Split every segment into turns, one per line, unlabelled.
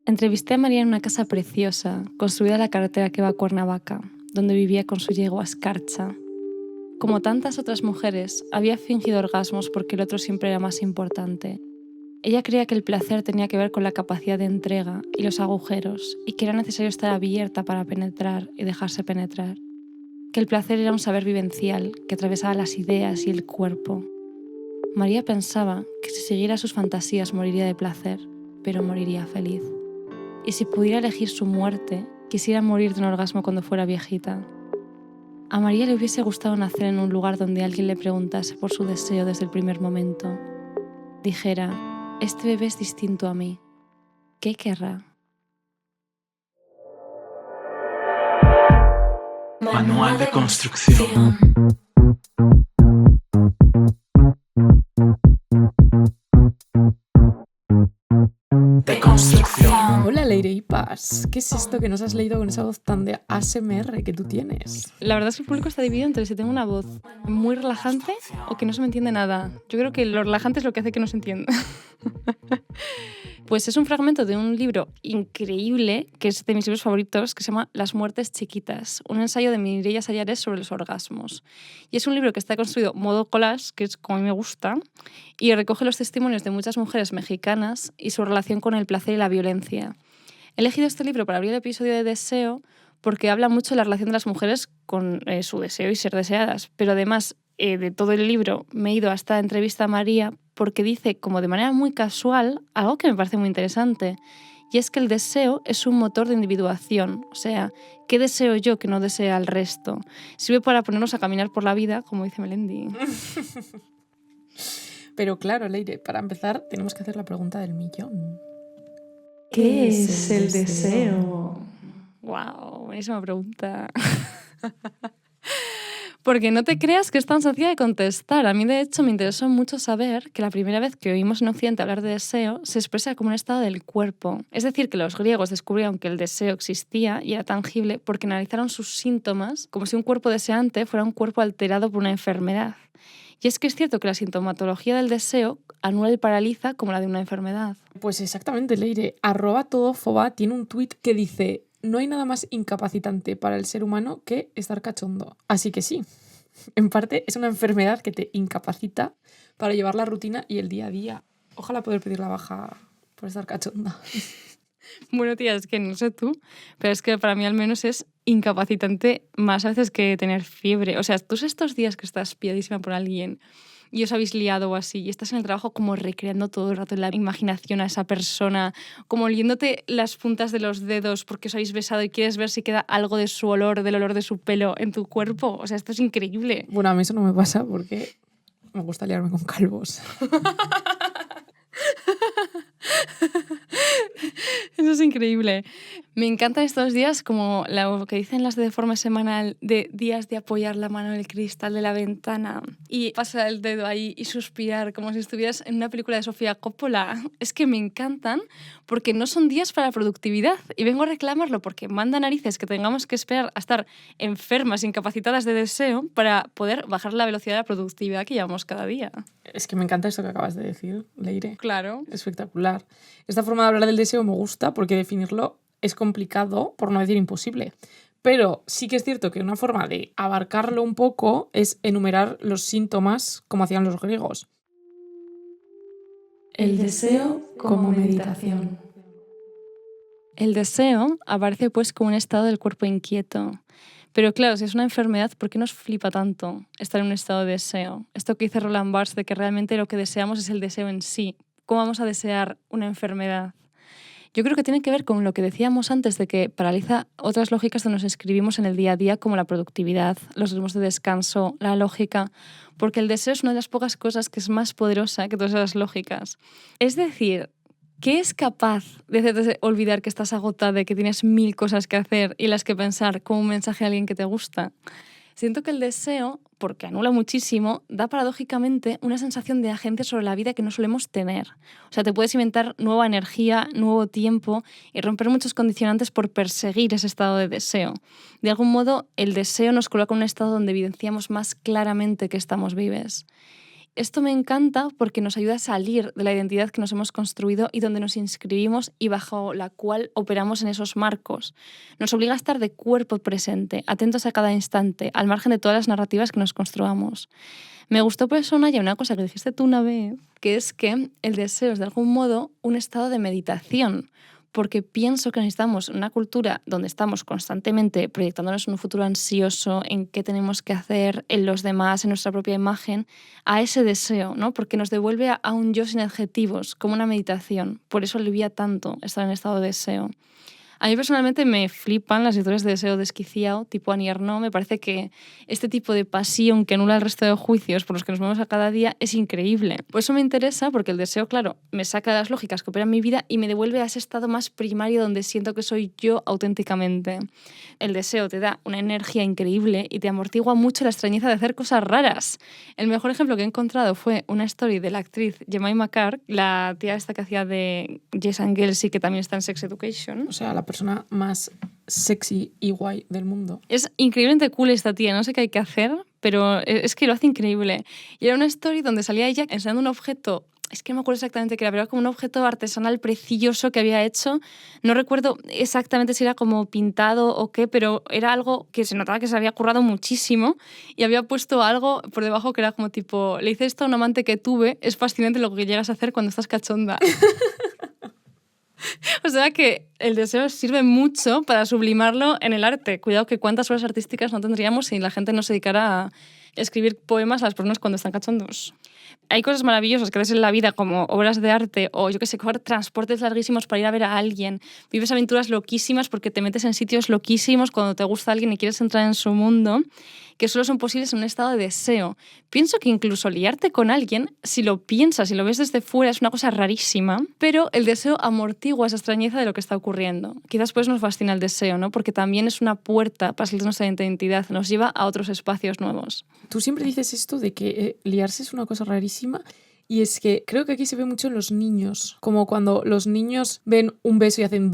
Entrevisté a María en una casa preciosa, construida en la carretera que va a Cuernavaca, donde vivía con su yegua Escarcha. Como tantas otras mujeres, había fingido orgasmos porque el otro siempre era más importante. Ella creía que el placer tenía que ver con la capacidad de entrega y los agujeros, y que era necesario estar abierta para penetrar y dejarse penetrar. Que el placer era un saber vivencial que atravesaba las ideas y el cuerpo. María pensaba que si siguiera sus fantasías moriría de placer, pero moriría feliz. Y si pudiera elegir su muerte, quisiera morir de un orgasmo cuando fuera viejita. A María le hubiese gustado nacer en un lugar donde alguien le preguntase por su deseo desde el primer momento. Dijera, este bebé es distinto a mí. ¿Qué querrá?
Manual de construcción. De construcción.
Hola, Leire y Paz. ¿Qué es esto que nos has leído con esa voz tan de ASMR que tú tienes?
La verdad es que el público está dividido entre si tengo una voz muy relajante o que no se me entiende nada. Yo creo que lo relajante es lo que hace que no se entienda. Pues es un fragmento de un libro increíble, que es de mis libros favoritos, que se llama Las muertes chiquitas, un ensayo de Mireia Sayares sobre los orgasmos. Y es un libro que está construido modo collage, que es como a mí me gusta, y recoge los testimonios de muchas mujeres mexicanas y su relación con el placer y la violencia. He elegido este libro para abrir el episodio de Deseo porque habla mucho de la relación de las mujeres con su deseo y ser deseadas, pero además de todo el libro me he ido a esta entrevista a María porque dice, como de manera muy casual, algo que me parece muy interesante, y es que el deseo es un motor de individuación. O sea, ¿qué deseo yo que no desea el resto? Sirve para ponernos a caminar por la vida, como dice Melendi.
Pero claro, Leire, para empezar tenemos que hacer la pregunta del millón.
¿Qué es el deseo? ¡Wow! Buenísima pregunta. Porque no te creas que es tan sencilla de contestar. A mí, de hecho, me interesó mucho saber que la primera vez que oímos en Occidente hablar de deseo se expresa como un estado del cuerpo. Es decir, que los griegos descubrieron que el deseo existía y era tangible porque analizaron sus síntomas como si un cuerpo deseante fuera un cuerpo alterado por una enfermedad. Y es que es cierto que la sintomatología del deseo anula y paraliza como la de una enfermedad.
Pues exactamente, Leire. @todofoba tiene un tuit que dice: no hay nada más incapacitante para el ser humano que estar cachondo. Así que sí, en parte es una enfermedad que te incapacita para llevar la rutina y el día a día. Ojalá poder pedir la baja por estar cachonda.
Bueno, tía, es que no sé tú, pero es que para mí al menos es incapacitante más a veces que tener fiebre. O sea, tú estos días que estás pilladísima por alguien y os habéis liado o así, y estás en el trabajo como recreando todo el rato en la imaginación a esa persona, como oliéndote las puntas de los dedos porque os habéis besado y quieres ver si queda algo de su olor, del olor de su pelo en tu cuerpo. O sea, esto es increíble.
Bueno, a mí eso no me pasa porque me gusta liarme con calvos.
Eso es increíble. Me encantan estos días como lo que dicen las de Deforme Semanal, de días de apoyar la mano en el cristal de la ventana y pasar el dedo ahí y suspirar como si estuvieras en una película de Sofía Coppola. Es que me encantan porque no son días para la productividad y vengo a reclamarlo porque manda narices que tengamos que esperar a estar enfermas, incapacitadas de deseo para poder bajar la velocidad de la productividad que llevamos cada día.
Es que me encanta esto que acabas de decir, Leire.
Claro.
Espectacular. Esta forma de hablar del deseo me gusta porque definirlo es complicado, por no decir imposible. Pero sí que es cierto que una forma de abarcarlo un poco es enumerar los síntomas como hacían los griegos.
El deseo como meditación. El deseo aparece pues como un estado del cuerpo inquieto. Pero claro, si es una enfermedad, ¿por qué nos flipa tanto estar en un estado de deseo? Esto que dice Roland Barthes de que realmente lo que deseamos es el deseo en sí. ¿Cómo vamos a desear una enfermedad? Yo creo que tiene que ver con lo que decíamos antes de que paraliza otras lógicas que nos escribimos en el día a día, como la productividad, los ritmos de descanso, la lógica, porque el deseo es una de las pocas cosas que es más poderosa que todas esas lógicas. Es decir, ¿qué es capaz de hacerte olvidar que estás agotada y que tienes 1000 cosas que hacer y las que pensar como un mensaje a alguien que te gusta? Siento que el deseo, porque anula muchísimo, da paradójicamente una sensación de agencia sobre la vida que no solemos tener. O sea, te puedes inventar nueva energía, nuevo tiempo y romper muchos condicionantes por perseguir ese estado de deseo. De algún modo, el deseo nos coloca en un estado donde evidenciamos más claramente que estamos vives. esto me encanta porque nos ayuda a salir de la identidad que nos hemos construido y donde nos inscribimos y bajo la cual operamos en esos marcos. Nos obliga a estar de cuerpo presente, atentos a cada instante, al margen de todas las narrativas que nos construamos. Me gustó por eso, Naya, una cosa que dijiste tú una vez, que es que el deseo es de algún modo un estado de meditación, porque pienso que necesitamos una cultura donde estamos constantemente proyectándonos en un futuro ansioso, en qué tenemos que hacer, en los demás, en nuestra propia imagen, a ese deseo, ¿no? Porque nos devuelve a un yo sin adjetivos, como una meditación. Por eso alivia tanto estar en estado de deseo. A mí personalmente me flipan las historias de deseo desquiciado, tipo Annie Ernaux. Me parece que este tipo de pasión que anula el resto de juicios por los que nos movemos a cada día es increíble. Por eso me interesa, porque el deseo, claro, me saca de las lógicas que operan mi vida y me devuelve a ese estado más primario donde siento que soy yo auténticamente. El deseo te da una energía increíble y te amortigua mucho la extrañeza de hacer cosas raras. El mejor ejemplo que he encontrado fue una story de la actriz Jemima Carr, la tía esta que hacía de Jess and Kelsey, que también está en Sex Education.
O sea, la persona más sexy y guay del mundo.
Es increíblemente cool esta tía, no sé qué hay que hacer, pero es que lo hace increíble. Y era una story donde salía ella enseñando un objeto, es que no me acuerdo exactamente qué era, pero era como un objeto artesanal precioso que había hecho. No recuerdo exactamente si era como pintado o qué, pero era algo que se notaba que se había currado muchísimo y había puesto algo por debajo que era como tipo, le hice esto a un amante que tuve, es fascinante lo que llegas a hacer cuando estás cachonda. O sea que el deseo sirve mucho para sublimarlo en el arte. Cuidado que cuántas obras artísticas no tendríamos si la gente no se dedicara a escribir poemas a las personas cuando están cachondos. Hay cosas maravillosas que haces en la vida como obras de arte o yo que sé, coger transportes larguísimos para ir a ver a alguien. Vives aventuras loquísimas porque te metes en sitios loquísimos cuando te gusta alguien y quieres entrar en su mundo, que solo son posibles en un estado de deseo. Pienso que incluso liarte con alguien, si lo piensas, si lo ves desde fuera, es una cosa rarísima, pero el deseo amortigua esa extrañeza de lo que está ocurriendo. Quizás pues nos fascina el deseo, ¿no? Porque también es una puerta para salir de nuestra identidad, nos lleva a otros espacios nuevos.
Tú siempre dices esto de que liarse es una cosa rarísima. Y es que creo que aquí se ve mucho en los niños, como cuando los niños ven un beso y hacen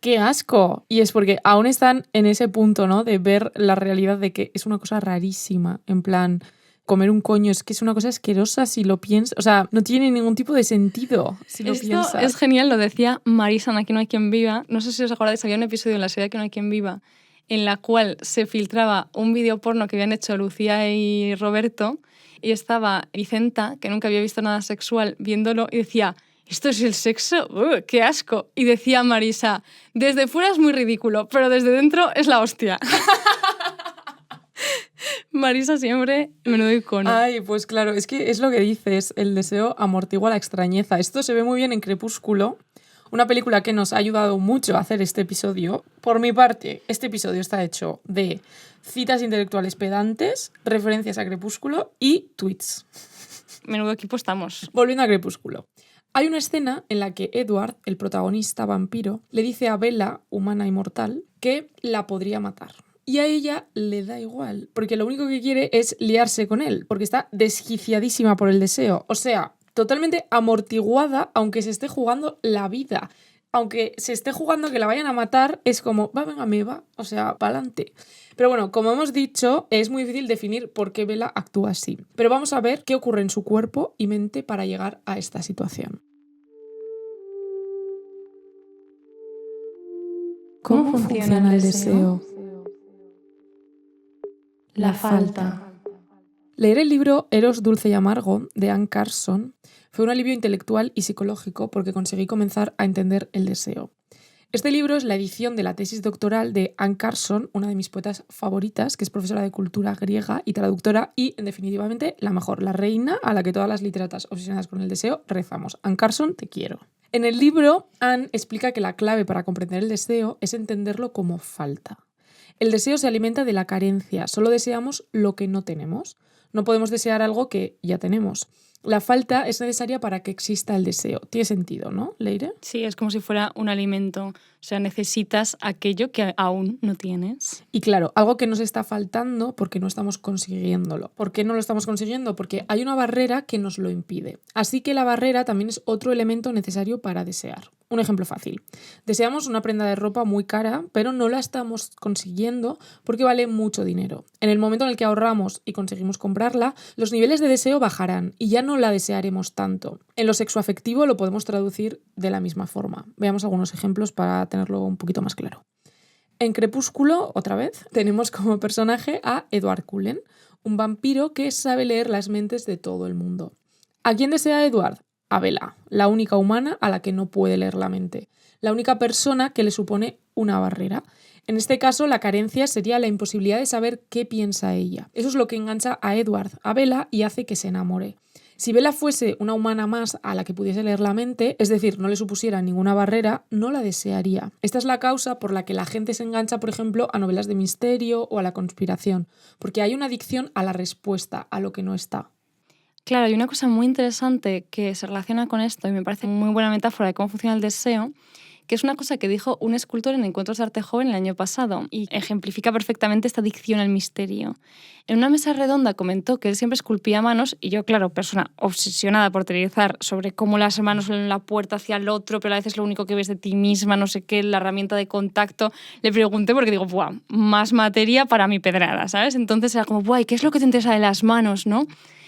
¡qué asco! Y es porque aún están en ese punto, ¿no? De ver la realidad de que es una cosa rarísima, en plan, comer un coño es que es una cosa asquerosa si lo piensas, o sea, no tiene ningún tipo de sentido si lo piensas.
Esto es genial, lo decía Marisa en Aquí no hay quien viva, no sé si os acordáis, había un episodio en la serie Aquí no hay quien viva en la cual se filtraba un vídeo porno que habían hecho Lucía y Roberto. Y estaba Vicenta, que nunca había visto nada sexual, viéndolo y decía, ¿esto es el sexo? ¡Qué asco! Y decía Marisa, desde fuera es muy ridículo, pero desde dentro es la hostia. Marisa siempre menudo icono.
Ay, pues claro, es que es lo que dices, el deseo amortigua la extrañeza. Esto se ve muy bien en Crepúsculo, una película que nos ha ayudado mucho a hacer este episodio. Por mi parte, este episodio está hecho de citas intelectuales pedantes, referencias a Crepúsculo y tweets.
Menudo equipo estamos.
Volviendo a Crepúsculo. Hay una escena en la que Edward, el protagonista vampiro, le dice a Bella, humana inmortal, que la podría matar. Y a ella le da igual, porque lo único que quiere es liarse con él, porque está desquiciadísima por el deseo. O sea, totalmente amortiguada, aunque se esté jugando la vida. Aunque se esté jugando que la vayan a matar, es como, va, venga, me va, o sea, pa'lante. Pero bueno, como hemos dicho, es muy difícil definir por qué Bella actúa así. Pero vamos a ver qué ocurre en su cuerpo y mente para llegar a esta situación.
¿Cómo funciona el deseo? La falta.
Leer el libro Eros, dulce y amargo de Anne Carson fue un alivio intelectual y psicológico porque conseguí comenzar a entender el deseo. Este libro es la edición de la tesis doctoral de Anne Carson, una de mis poetas favoritas, que es profesora de cultura griega y traductora y, en definitivamente, la mejor, la reina a la que todas las literatas obsesionadas con el deseo rezamos. Anne Carson, te quiero. En el libro, Anne explica que la clave para comprender el deseo es entenderlo como falta. El deseo se alimenta de la carencia, solo deseamos lo que no tenemos. No podemos desear algo que ya tenemos. La falta es necesaria para que exista el deseo. Tiene sentido, ¿no, Leire?
Sí, es como si fuera un alimento. O sea, necesitas aquello que aún no tienes.
Y claro, algo que nos está faltando porque no estamos consiguiéndolo. ¿Por qué no lo estamos consiguiendo? Porque hay una barrera que nos lo impide. Así que la barrera también es otro elemento necesario para desear. Un ejemplo fácil. Deseamos una prenda de ropa muy cara, pero no la estamos consiguiendo porque vale mucho dinero. En el momento en el que ahorramos y conseguimos comprarla, los niveles de deseo bajarán y ya no la desearemos tanto. En lo sexoafectivo lo podemos traducir de la misma forma. Veamos algunos ejemplos para tenerlo un poquito más claro. En Crepúsculo, otra vez, tenemos como personaje a Edward Cullen, un vampiro que sabe leer las mentes de todo el mundo. ¿A quién desea Edward? A Bella, la única humana a la que no puede leer la mente, la única persona que le supone una barrera. En este caso, la carencia sería la imposibilidad de saber qué piensa ella. Eso es lo que engancha a Edward a Bella y hace que se enamore. Si Bella fuese una humana más a la que pudiese leer la mente, es decir, no le supusiera ninguna barrera, no la desearía. Esta es la causa por la que la gente se engancha, por ejemplo, a novelas de misterio o a la conspiración, porque hay una adicción a la respuesta, a lo que no está.
Claro, hay una cosa muy interesante que se relaciona con esto y me parece muy buena metáfora de cómo funciona el deseo, que es una cosa que dijo un escultor en Encuentros de Arte Joven el año pasado y ejemplifica perfectamente esta adicción al misterio. En una mesa redonda comentó que él siempre esculpía manos y yo, claro, persona obsesionada por teorizar sobre cómo las manos son la puerta hacia el otro, pero a veces lo único que ves de ti misma, no sé qué, la herramienta de contacto, le pregunté porque digo, ¡buah! Más materia para mi pedrada, ¿sabes? Entonces era como, ¡buah! ¿Y qué es lo que te interesa de las manos, no?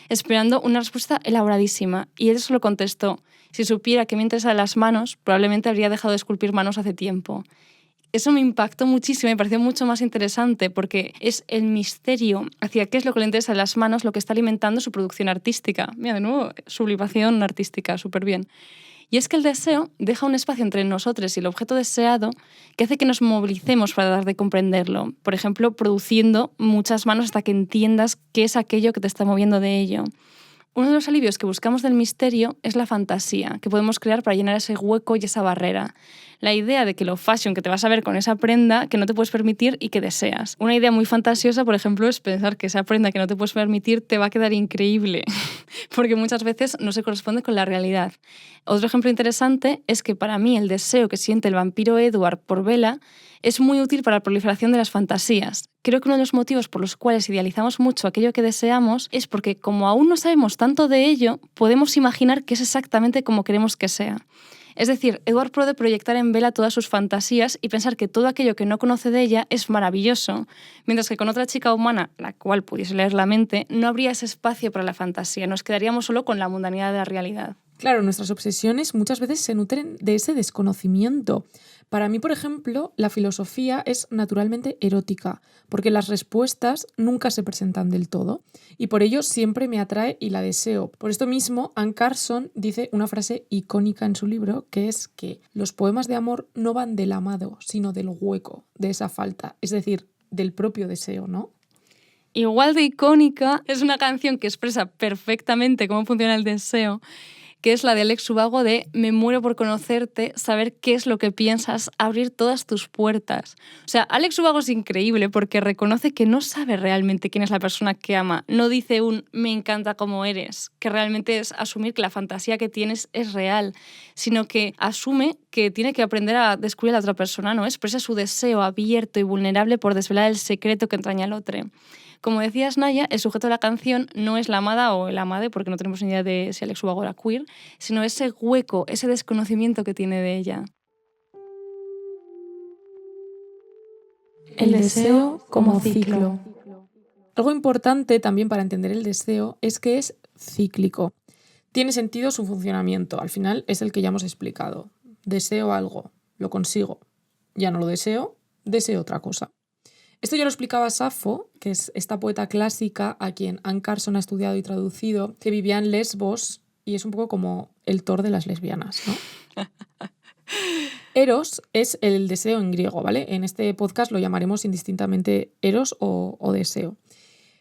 Esperando una respuesta elaboradísima. Y él solo contestó, si supiera que me interesa de las manos, probablemente habría dejado de esculpir manos hace tiempo. Eso me impactó muchísimo, me pareció mucho más interesante porque es el misterio hacia qué es lo que le interesa de las manos lo que está alimentando su producción artística. Mira, de nuevo, sublimación artística, súper bien. Y es que el deseo deja un espacio entre nosotros y el objeto deseado que hace que nos movilicemos para dar de comprenderlo. Por ejemplo, produciendo muchas manos hasta que entiendas qué es aquello que te está moviendo de ello. Uno de los alivios que buscamos del misterio es la fantasía que podemos crear para llenar ese hueco y esa barrera. La idea de que lo fashion que te vas a ver con esa prenda que no te puedes permitir y que deseas. Una idea muy fantasiosa, por ejemplo, es pensar que esa prenda que no te puedes permitir te va a quedar increíble, porque muchas veces no se corresponde con la realidad. Otro ejemplo interesante es que para mí el deseo que siente el vampiro Edward por Bella es muy útil para la proliferación de las fantasías. Creo que uno de los motivos por los cuales idealizamos mucho aquello que deseamos es porque, como aún no sabemos tanto de ello, podemos imaginar que es exactamente como queremos que sea. Es decir, Edward puede proyectar en Bella todas sus fantasías y pensar que todo aquello que no conoce de ella es maravilloso, mientras que con otra chica humana, la cual pudiese leer la mente, no habría ese espacio para la fantasía, nos quedaríamos solo con la mundanidad de la realidad.
Claro, nuestras obsesiones muchas veces se nutren de ese desconocimiento. Para mí, por ejemplo, la filosofía es naturalmente erótica, porque las respuestas nunca se presentan del todo, y por ello siempre me atrae y la deseo. Por esto mismo, Anne Carson dice una frase icónica en su libro, que es que los poemas de amor no van del amado, sino del hueco, de esa falta, es decir, del propio deseo, ¿no?
Igual de icónica es una canción que expresa perfectamente cómo funciona el deseo, que es la de Alex Ubago de Me muero por conocerte, saber qué es lo que piensas, abrir todas tus puertas. O sea, Alex Ubago es increíble porque reconoce que no sabe realmente quién es la persona que ama. No dice un me encanta como eres, que realmente es asumir que la fantasía que tienes es real, sino que asume que tiene que aprender a descubrir a la otra persona, ¿no? Expresa su deseo abierto y vulnerable por desvelar el secreto que entraña al otro. Como decías, Naya, el sujeto de la canción no es la amada o el amade, porque no tenemos ni idea de si Alex Ubago era queer, sino ese hueco, ese desconocimiento que tiene de ella.
El deseo como ciclo. Algo importante también para entender el deseo es que es cíclico. Tiene sentido su funcionamiento, al final es el que ya hemos explicado. Deseo algo, lo consigo. Ya no lo deseo, deseo otra cosa. Esto ya lo explicaba Safo, que es esta poeta clásica a quien Anne Carson ha estudiado y traducido, que vivía en Lesbos y es un poco como el Thor de las lesbianas, ¿no? Eros es el deseo en griego, ¿vale? En este podcast lo llamaremos indistintamente Eros o deseo.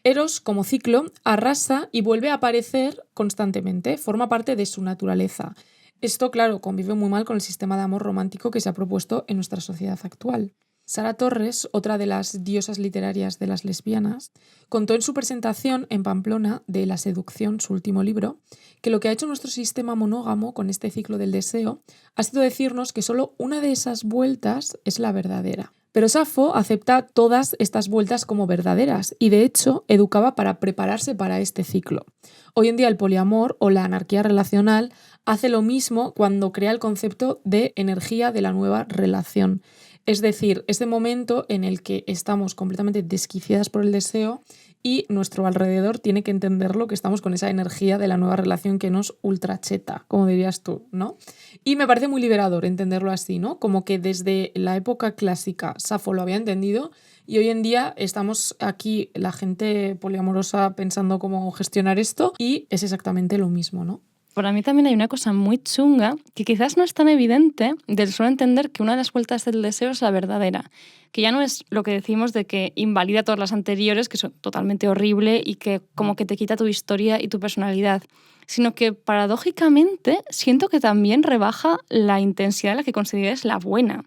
Eros, como ciclo, arrasa y vuelve a aparecer constantemente, forma parte de su naturaleza. Esto, claro, convive muy mal con el sistema de amor romántico que se ha propuesto en nuestra sociedad actual. Sara Torres, otra de las diosas literarias de las lesbianas, contó en su presentación en Pamplona de La seducción, su último libro, que lo que ha hecho nuestro sistema monógamo con este ciclo del deseo ha sido decirnos que solo una de esas vueltas es la verdadera. Pero Safo acepta todas estas vueltas como verdaderas y de hecho educaba para prepararse para este ciclo. Hoy en día el poliamor o la anarquía relacional hace lo mismo cuando crea el concepto de energía de la nueva relación. Es decir, este momento en el que estamos completamente desquiciadas por el deseo y nuestro alrededor tiene que entenderlo, que estamos con esa energía de la nueva relación que nos ultracheta, como dirías tú, ¿no? Y me parece muy liberador entenderlo así, ¿no? Como que desde la época clásica Safo lo había entendido y hoy en día estamos aquí, la gente poliamorosa, pensando cómo gestionar esto y es exactamente lo mismo, ¿no?
Para mí también hay una cosa muy chunga que quizás no es tan evidente del solo entender que una de las vueltas del deseo es la verdadera, que ya no es lo que decimos de que invalida todas las anteriores, que son totalmente horrible y que como que te quita tu historia y tu personalidad, sino que paradójicamente siento que también rebaja la intensidad de la que consideres la buena.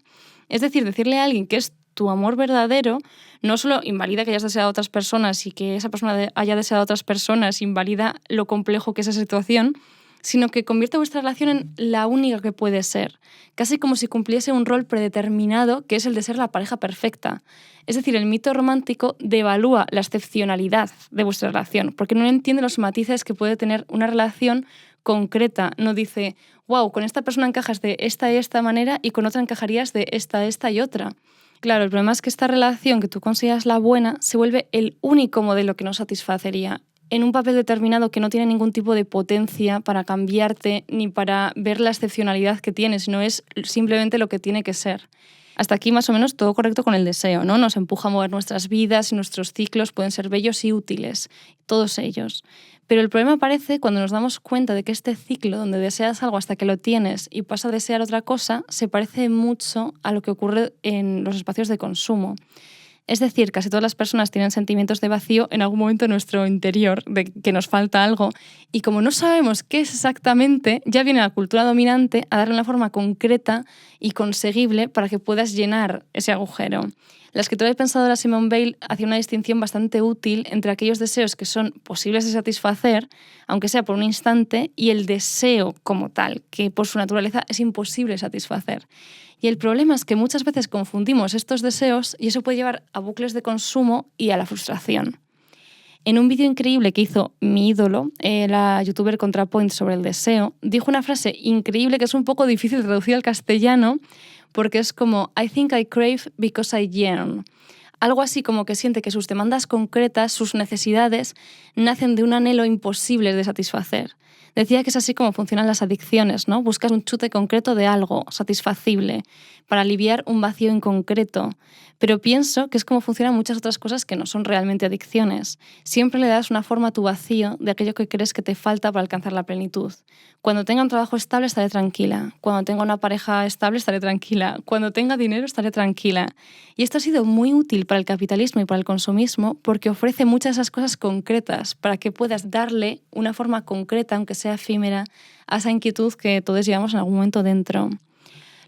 Es decir, decirle a alguien que es tu amor verdadero no solo invalida que hayas deseado a otras personas y que esa persona haya deseado a otras personas, invalida lo complejo que es esa situación, sino que convierte vuestra relación en la única que puede ser, casi como si cumpliese un rol predeterminado que es el de ser la pareja perfecta. Es decir, el mito romántico devalúa la excepcionalidad de vuestra relación, porque no entiende los matices que puede tener una relación concreta. No dice, wow, con esta persona encajas de esta y esta manera y con otra encajarías de esta y otra. Claro, el problema es que esta relación que tú consideras la buena se vuelve el único modelo que nos satisfacería, en un papel determinado que no tiene ningún tipo de potencia para cambiarte ni para ver la excepcionalidad que tiene, sino es simplemente lo que tiene que ser. Hasta aquí más o menos todo correcto con el deseo, ¿no? Nos empuja a mover nuestras vidas y nuestros ciclos pueden ser bellos y útiles, todos ellos. Pero el problema aparece cuando nos damos cuenta de que este ciclo donde deseas algo hasta que lo tienes y pasas a desear otra cosa se parece mucho a lo que ocurre en los espacios de consumo. Es decir, casi todas las personas tienen sentimientos de vacío en algún momento de nuestro interior, de que nos falta algo, y como no sabemos qué es exactamente, ya viene la cultura dominante a darle una forma concreta y conseguible para que puedas llenar ese agujero. La escritora y pensadora Simone Weil hacía una distinción bastante útil entre aquellos deseos que son posibles de satisfacer, aunque sea por un instante, y el deseo como tal, que por su naturaleza es imposible satisfacer. Y el problema es que muchas veces confundimos estos deseos y eso puede llevar a bucles de consumo y a la frustración. En un vídeo increíble que hizo mi ídolo, la youtuber ContraPoint, sobre el deseo, dijo una frase increíble que es un poco difícil de traducir al castellano porque es como I think I crave because I yearn. Algo así como que siente que sus demandas concretas, sus necesidades, nacen de un anhelo imposible de satisfacer. Decía que es así como funcionan las adicciones, ¿no? Buscas un chute concreto de algo satisfacible para aliviar un vacío en concreto. Pero pienso que es como funcionan muchas otras cosas que no son realmente adicciones. Siempre le das una forma a tu vacío de aquello que crees que te falta para alcanzar la plenitud. Cuando tenga un trabajo estable estaré tranquila. Cuando tenga una pareja estable estaré tranquila. Cuando tenga dinero estaré tranquila. Y esto ha sido muy útil para el capitalismo y para el consumismo porque ofrece muchas de esas cosas concretas para que puedas darle una forma concreta, aunque sea efímera, a esa inquietud que todos llevamos en algún momento dentro.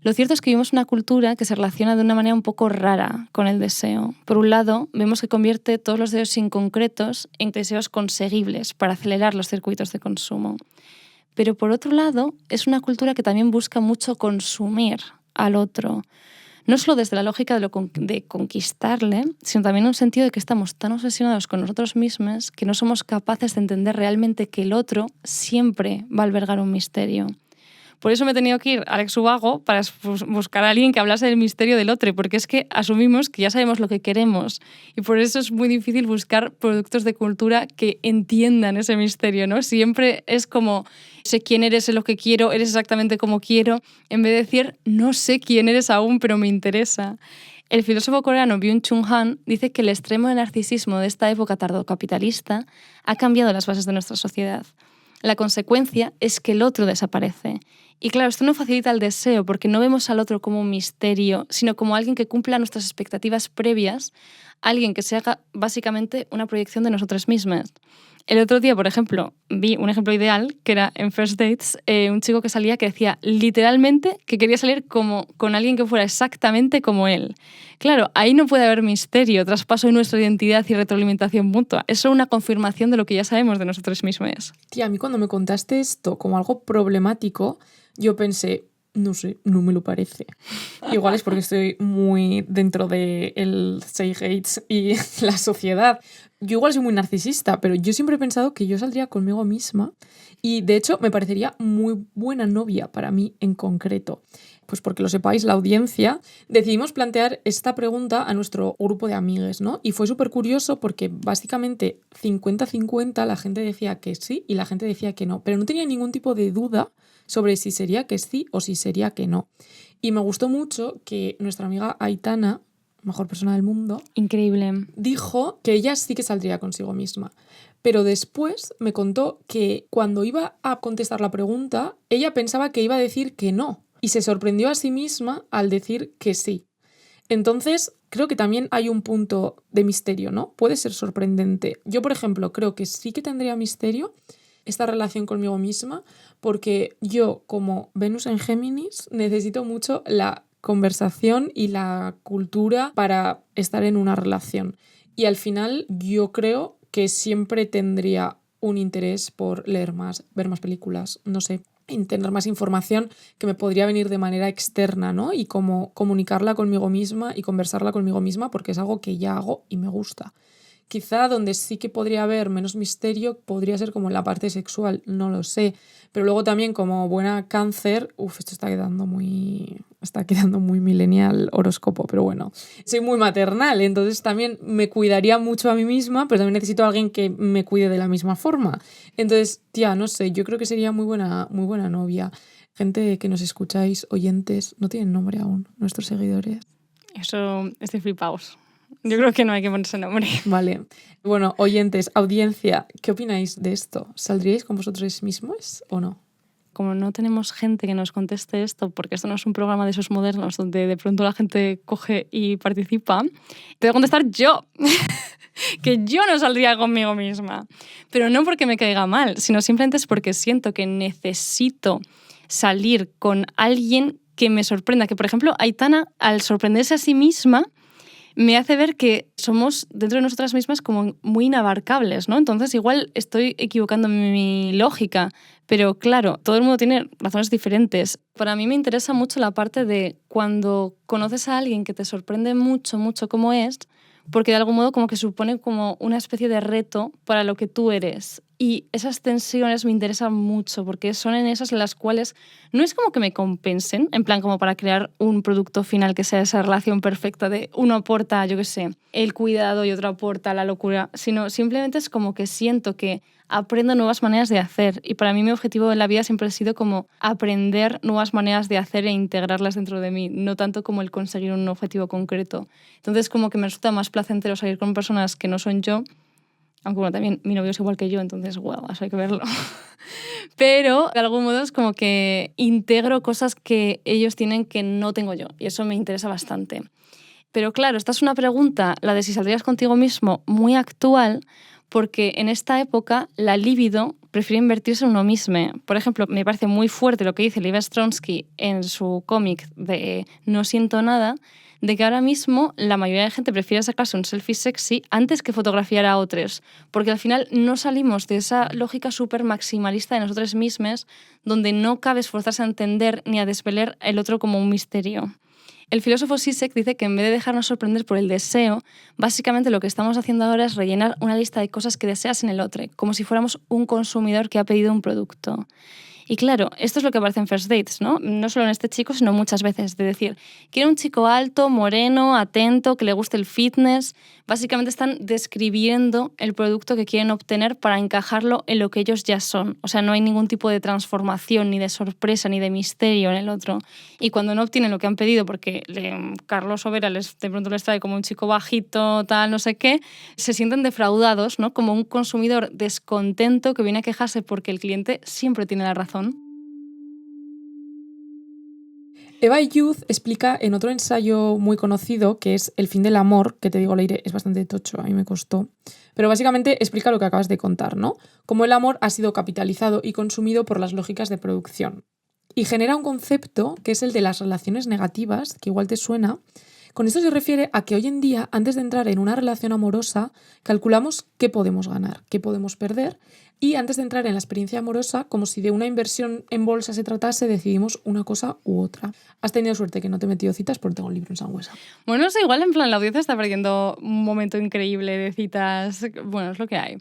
Lo cierto es que vivimos una cultura que se relaciona de una manera un poco rara con el deseo. Por un lado, vemos que convierte todos los deseos inconcretos en deseos conseguibles para acelerar los circuitos de consumo. Pero por otro lado, es una cultura que también busca mucho consumir al otro. No solo desde la lógica de conquistarle, sino también en un sentido de que estamos tan obsesionados con nosotros mismos que no somos capaces de entender realmente que el otro siempre va a albergar un misterio. Por eso me he tenido que ir a Alex Ubago para buscar a alguien que hablase del misterio del otro, porque es que asumimos que ya sabemos lo que queremos y por eso es muy difícil buscar productos de cultura que entiendan ese misterio, ¿no? Siempre es como, sé quién eres, sé lo que quiero, eres exactamente como quiero, en vez de decir, no sé quién eres aún, pero me interesa. El filósofo coreano Byung-Chul Han dice que el extremo de narcisismo de esta época tardocapitalista ha cambiado las bases de nuestra sociedad. La consecuencia es que el otro desaparece. Y claro, esto no facilita el deseo porque no vemos al otro como un misterio, sino como alguien que cumpla nuestras expectativas previas, alguien que se haga básicamente una proyección de nosotros mismos. El otro día, por ejemplo, vi un ejemplo ideal, que era en First Dates, un chico que salía que decía literalmente que quería salir como con alguien que fuera exactamente como él. Claro, ahí no puede haber misterio, traspaso de nuestra identidad y retroalimentación mutua. Es solo una confirmación de lo que ya sabemos de nosotros mismos.
Tía, a mí cuando me contaste esto como algo problemático, yo pensé, no sé, no me lo parece. Igual es porque estoy muy dentro del say hates y la sociedad. Yo igual soy muy narcisista, pero yo siempre he pensado que yo saldría conmigo misma y de hecho me parecería muy buena novia para mí en concreto. Pues porque lo sepáis, la audiencia, decidimos plantear esta pregunta a nuestro grupo de amigues, ¿no? Y fue súper curioso porque básicamente 50-50 la gente decía que sí y la gente decía que no, pero no tenía ningún tipo de duda sobre si sería que sí o si sería que no. Y me gustó mucho que nuestra amiga Aitana, mejor persona del mundo,
Increíble.
dijo que ella sí que saldría consigo misma. Pero después me contó que cuando iba a contestar la pregunta, ella pensaba que iba a decir que no. Y se sorprendió a sí misma al decir que sí. Entonces, creo que también hay un punto de misterio, ¿no? Puede ser sorprendente. Yo, por ejemplo, creo que sí que tendría misterio esta relación conmigo misma, porque yo, como Venus en Géminis, necesito mucho la conversación y la cultura para estar en una relación. Y al final, yo creo que siempre tendría un interés por leer más, ver más películas, no sé, y tener más información que me podría venir de manera externa, ¿no? Y como comunicarla conmigo misma y conversarla conmigo misma porque es algo que ya hago y me gusta. Quizá donde sí que podría haber menos misterio podría ser como en la parte sexual, no lo sé. Pero luego también como buena Cáncer, esto está quedando muy millennial horóscopo, pero bueno, soy muy maternal, entonces también me cuidaría mucho a mí misma, pero también necesito a alguien que me cuide de la misma forma. Entonces, tía, no sé, yo creo que sería muy buena novia. Gente que nos escucháis, oyentes, no tienen nombre aún, nuestros seguidores.
Eso, estoy flipaos. Yo creo que no hay que ponerse nombre.
Vale. Bueno, oyentes, audiencia, ¿qué opináis de esto? ¿Saldríais con vosotros mismos o no?
Como no tenemos gente que nos conteste esto, porque esto no es un programa de esos modernos donde de pronto la gente coge y participa, te voy a contestar yo. Que yo no saldría conmigo misma. Pero no porque me caiga mal, sino simplemente es porque siento que necesito salir con alguien que me sorprenda. Que, por ejemplo, Aitana, al sorprenderse a sí misma, me hace ver que somos dentro de nosotras mismas como muy inabarcables, ¿no? Entonces igual estoy equivocando mi lógica, pero claro, todo el mundo tiene razones diferentes. Para mí me interesa mucho la parte de cuando conoces a alguien que te sorprende mucho, mucho como es, porque de algún modo como que supone como una especie de reto para lo que tú eres. Y esas tensiones me interesan mucho porque son en esas en las cuales no es como que me compensen, en plan como para crear un producto final que sea esa relación perfecta de uno aporta, yo qué sé, el cuidado y otro aporta la locura, sino simplemente es como que siento que aprendo nuevas maneras de hacer. Y para mí mi objetivo en la vida siempre ha sido como aprender nuevas maneras de hacer e integrarlas dentro de mí, no tanto como el conseguir un objetivo concreto. Entonces como que me resulta más placentero salir con personas que no son yo, aunque bueno, también mi novio es igual que yo, entonces, wow, eso hay que verlo. Pero de algún modo es como que integro cosas que ellos tienen que no tengo yo, y eso me interesa bastante. Pero claro, esta es una pregunta, la de si saldrías contigo mismo, muy actual, porque en esta época la libido prefiere invertirse en uno mismo. Por ejemplo, me parece muy fuerte lo que dice Liv Stronsky en su cómic de No siento nada, de que ahora mismo la mayoría de gente prefiere sacarse un selfie sexy antes que fotografiar a otros, porque al final no salimos de esa lógica súper maximalista de nosotros mismos, donde no cabe esforzarse a entender ni a desvelar el otro como un misterio. El filósofo Zizek dice que en vez de dejarnos sorprender por el deseo, básicamente lo que estamos haciendo ahora es rellenar una lista de cosas que deseas en el otro, como si fuéramos un consumidor que ha pedido un producto. Y claro, esto es lo que aparece en First Dates, ¿no? No solo en este chico, sino muchas veces. De decir, quiero un chico alto, moreno, atento, que le guste el fitness. Básicamente están describiendo el producto que quieren obtener para encajarlo en lo que ellos ya son. O sea, no hay ningún tipo de transformación, ni de sorpresa, ni de misterio en el otro. Y cuando no obtienen lo que han pedido, porque Carlos Overa de pronto les trae como un chico bajito, tal, no sé qué, se sienten defraudados, ¿no? Como un consumidor descontento que viene a quejarse porque el cliente siempre tiene la razón.
Eva Youth explica en otro ensayo muy conocido, que es El fin del amor, que te digo, Leire, es bastante tocho, a mí me costó, pero básicamente explica lo que acabas de contar, ¿no? Cómo el amor ha sido capitalizado y consumido por las lógicas de producción. Y genera un concepto que es el de las relaciones negativas, que igual te suena. Con esto se refiere a que hoy en día, antes de entrar en una relación amorosa, calculamos qué podemos ganar, qué podemos perder, y antes de entrar en la experiencia amorosa, como si de una inversión en bolsa se tratase, decidimos una cosa u otra. Has tenido suerte que no te he metido citas porque tengo un libro en Sangüesa.
Bueno, es igual, en plan, la audiencia está perdiendo un momento increíble de citas. Bueno, es lo que hay.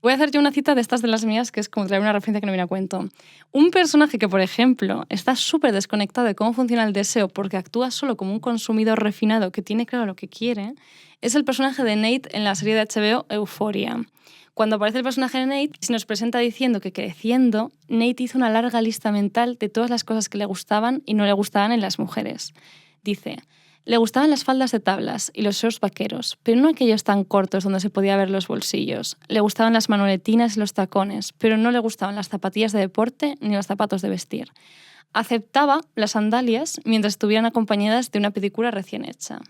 Voy a hacer yo una cita de estas de las mías, que es como traer una referencia que no viene a cuento. Un personaje que, por ejemplo, está súper desconectado de cómo funciona el deseo porque actúa solo como un consumidor refinado que tiene claro lo que quiere, es el personaje de Nate en la serie de HBO Euphoria. Cuando aparece el personaje de Nate, se nos presenta diciendo que creciendo, Nate hizo una larga lista mental de todas las cosas que le gustaban y no le gustaban en las mujeres. Dice, le gustaban las faldas de tablas y los shorts vaqueros, pero no aquellos tan cortos donde se podía ver los bolsillos. Le gustaban las manoletinas y los tacones, pero no le gustaban las zapatillas de deporte ni los zapatos de vestir. Aceptaba las sandalias mientras estuvieran acompañadas de una pedicura recién hecha.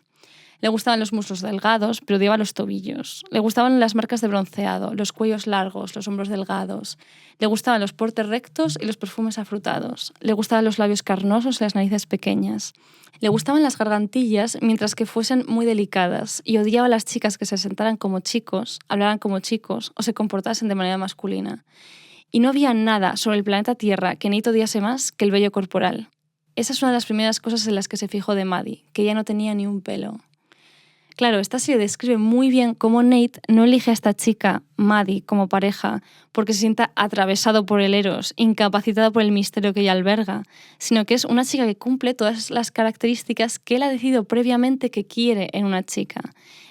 Le gustaban los muslos delgados, pero odiaba los tobillos. Le gustaban las marcas de bronceado, los cuellos largos, los hombros delgados. Le gustaban los portes rectos y los perfumes afrutados. Le gustaban los labios carnosos y las narices pequeñas. Le gustaban las gargantillas mientras que fuesen muy delicadas y odiaba a las chicas que se sentaran como chicos, hablaran como chicos o se comportasen de manera masculina. Y no había nada sobre el planeta Tierra que Nate odiase más que el vello corporal. Esa es una de las primeras cosas en las que se fijó de Maddie, que ella no tenía ni un pelo. Claro, esta serie describe muy bien cómo Nate no elige a esta chica, Maddie, como pareja, porque se sienta atravesado por el eros, incapacitado por el misterio que ella alberga, sino que es una chica que cumple todas las características que él ha decidido previamente que quiere en una chica.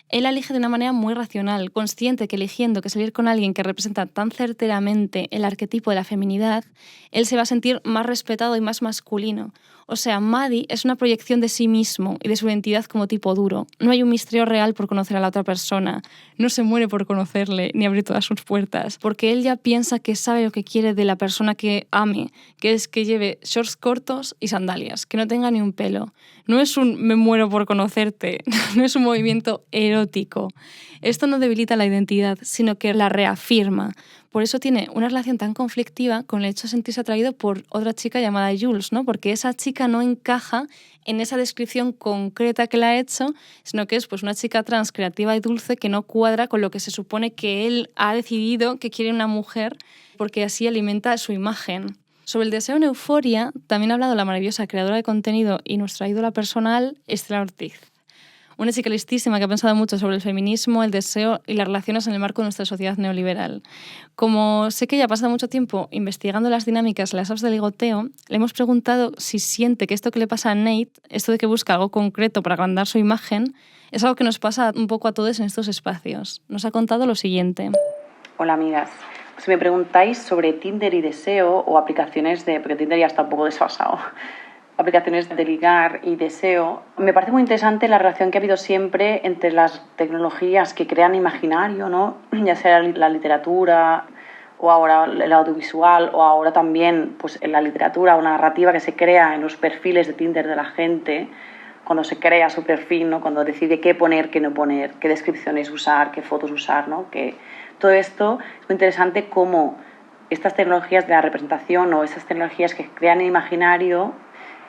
Él la elige de una manera muy racional, consciente que eligiendo que salir con alguien que representa tan certeramente el arquetipo de la feminidad, él se va a sentir más respetado y más masculino. O sea, Maddie es una proyección de sí mismo y de su identidad como tipo duro. No hay un misterio real por conocer a la otra persona. No se muere por conocerle ni abrir todas sus puertas, porque él ya piensa que sabe lo que quiere de la persona que ame, que es que lleve shorts cortos y sandalias, que no tenga ni un pelo. No es un me muero por conocerte, no es un movimiento erótico. Esto no debilita la identidad, sino que la reafirma. Por eso tiene una relación tan conflictiva con el hecho de sentirse atraído por otra chica llamada Jules, ¿no? Porque esa chica no encaja en esa descripción concreta que le ha hecho, sino que es pues, una chica trans creativa y dulce que no cuadra con lo que se supone que él ha decidido que quiere una mujer, porque así alimenta su imagen. Sobre el deseo en Euphoria también ha hablado la maravillosa creadora de contenido y nuestra ídola personal, Estela Ortiz. Una chica listísima que ha pensado mucho sobre el feminismo, el deseo y las relaciones en el marco de nuestra sociedad neoliberal. Como sé que ella ha pasado mucho tiempo investigando las dinámicas, las apps de ligoteo, le hemos preguntado si siente que esto que le pasa a Nate, esto de que busca algo concreto para agrandar su imagen, es algo que nos pasa un poco a todos en estos espacios. Nos ha contado lo siguiente.
Hola amigas, si me preguntáis sobre Tinder y deseo o aplicaciones porque Tinder ya está un poco desfasado, aplicaciones de ligar y deseo, me parece muy interesante la relación que ha habido siempre entre las tecnologías que crean imaginario, ¿no? Ya sea la literatura o ahora el audiovisual o ahora también pues, en la literatura o narrativa que se crea en los perfiles de Tinder de la gente, cuando se crea su perfil, ¿no? Cuando decide qué poner, qué no poner, qué descripciones usar, qué fotos usar, ¿no? Que todo esto es muy interesante cómo estas tecnologías de la representación o estas tecnologías que crean el imaginario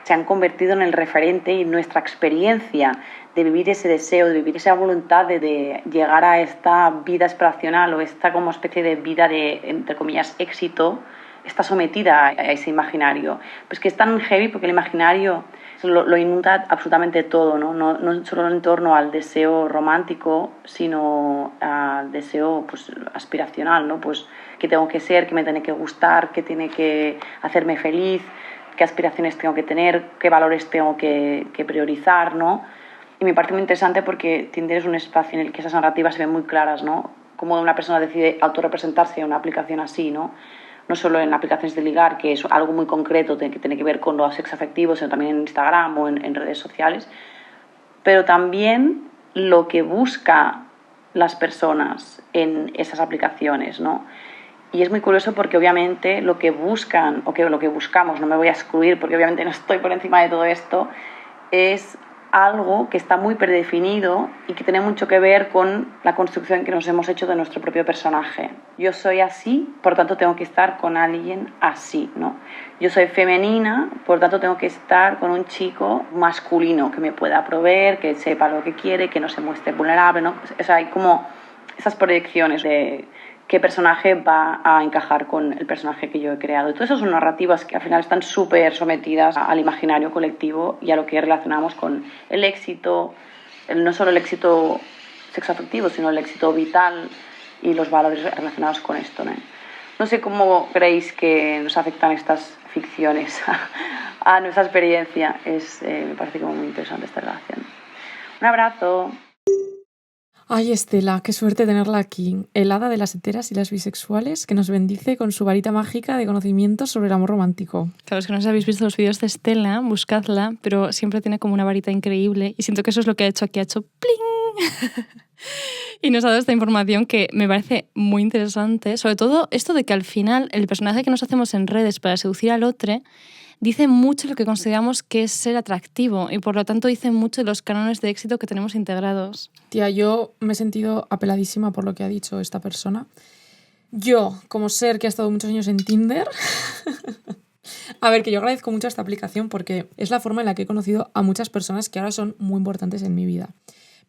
se han convertido en el referente y nuestra experiencia de vivir ese deseo, de vivir esa voluntad de llegar a esta vida aspiracional o esta como especie de vida de, entre comillas, éxito, está sometida a ese imaginario. Pues que es tan heavy porque el imaginario lo inunda absolutamente todo, ¿no? No solo en torno al deseo romántico, sino al deseo pues, aspiracional, ¿no? Pues qué tengo que ser, qué me tiene que gustar, qué tiene que hacerme feliz, qué aspiraciones tengo que tener, qué valores tengo que priorizar, ¿no? Y me parece muy interesante porque Tinder es un espacio en el que esas narrativas se ven muy claras, ¿no? Cómo una persona decide autorrepresentarse en una aplicación así, ¿no? No solo en aplicaciones de ligar, que es algo muy concreto que tiene que ver con los sexoafectivos, sino también en Instagram o en redes sociales, pero también lo que busca las personas en esas aplicaciones, ¿no? Y es muy curioso porque obviamente lo que buscan, o que lo que buscamos, no me voy a excluir porque obviamente no estoy por encima de todo esto, es algo que está muy predefinido y que tiene mucho que ver con la construcción que nos hemos hecho de nuestro propio personaje. Yo soy así, por tanto tengo que estar con alguien así, ¿no? Yo soy femenina, por tanto tengo que estar con un chico masculino que me pueda proveer, que sepa lo que quiere, que no se muestre vulnerable, ¿no? O sea, hay como esas proyecciones de qué personaje va a encajar con el personaje que yo he creado. Y todas esas son narrativas que al final están súper sometidas al imaginario colectivo y a lo que relacionamos con el éxito, no solo el éxito sexoafectivo, sino el éxito vital y los valores relacionados con esto, ¿no? No sé cómo creéis que nos afectan estas ficciones a nuestra experiencia. Me parece como muy interesante esta relación. Un abrazo.
Ay, Estela, qué suerte tenerla aquí. El hada de las heteras y las bisexuales que nos bendice con su varita mágica de conocimientos sobre el amor romántico.
Claro, es que no sé si habéis visto los vídeos de Estela, buscadla, pero siempre tiene como una varita increíble y siento que eso es lo que ha hecho aquí, ha hecho ¡pling! Y nos ha dado esta información que me parece muy interesante, sobre todo esto de que al final el personaje que nos hacemos en redes para seducir al otro dice mucho lo que consideramos que es ser atractivo y por lo tanto dice mucho de los cánones de éxito que tenemos integrados.
Tía, yo me he sentido apeladísima por lo que ha dicho esta persona. Yo, como ser que ha estado muchos años en Tinder... A ver, que yo agradezco mucho esta aplicación porque es la forma en la que he conocido a muchas personas que ahora son muy importantes en mi vida.